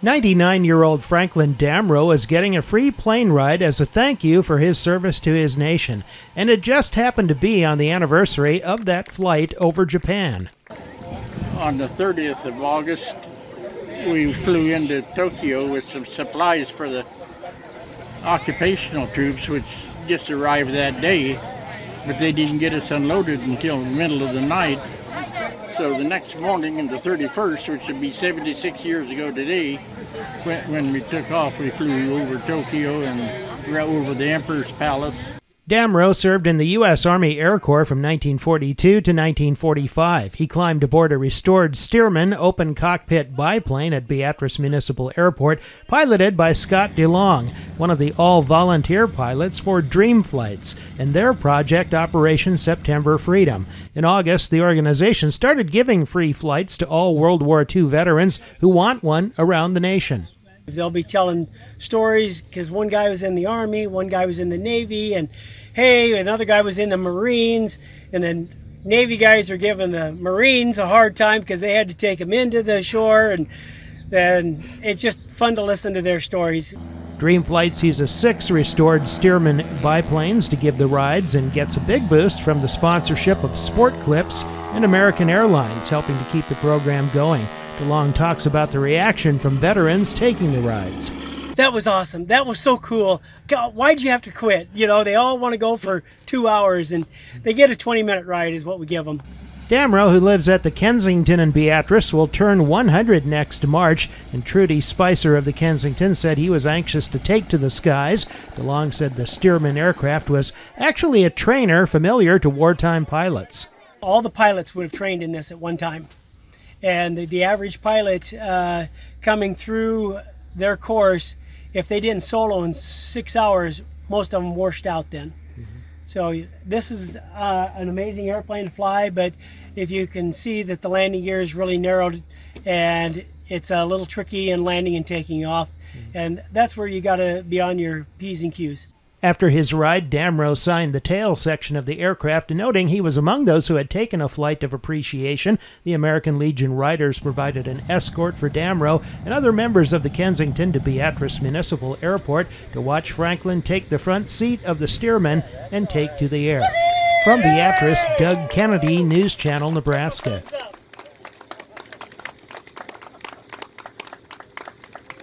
99-year-old Franklin Damrow is getting a free plane ride as a thank you for his service to his nation, and it just happened to be on the anniversary of that flight over Japan. On the 30th of August, we flew into Tokyo with some supplies for the occupational troops, which just arrived that day, but they didn't get us unloaded until the middle of the night. So the next morning, on the 31st, which would be 76 years ago today, when we took off, we flew over Tokyo and over the Emperor's Palace. Damrow served in the U.S. Army Air Corps from 1942 to 1945. He climbed aboard a restored Stearman open cockpit biplane at Beatrice Municipal Airport, piloted by Scott DeLong, one of the all-volunteer pilots for Dream Flights, and their project Operation September Freedom. In August, the organization started giving free flights to all World War II veterans who want one around the nation. They'll be telling stories because one guy was in the Army, one guy was in the Navy, and hey, another guy was in the Marines, and then Navy guys are giving the Marines a hard time because they had to take them into the shore, and then it's just fun to listen to their stories. Dream Flights uses 6 restored Stearman biplanes to give the rides and gets a big boost from the sponsorship of Sport Clips and American Airlines, helping to keep the program going. DeLong talks about the reaction from veterans taking the rides. That was awesome. That was so cool. God, why'd you have to quit? You know, they all want to go for 2 hours, and they get a 20-minute ride is what we give them. Damrow, who lives at the Kensington in Beatrice, will turn 100 next March, and Trudy Spicer of the Kensington said he was anxious to take to the skies. DeLong said the Stearman aircraft was actually a trainer familiar to wartime pilots. All the pilots would have trained in this at one time. And the average pilot coming through their course, if they didn't solo in 6 hours, most of them washed out then. So this is an amazing airplane to fly, but if you can see that the landing gear is really narrowed and it's a little tricky in landing and taking off, and that's where you got to be on your P's and Q's. After his ride, Damrow signed the tail section of the aircraft, noting he was among those who had taken a flight of appreciation. The American Legion Riders provided an escort for Damrow and other members of the Kensington to Beatrice Municipal Airport to watch Franklin take the front seat of the Stearman and take to the air. From Beatrice, Doug Kennedy, News Channel, Nebraska.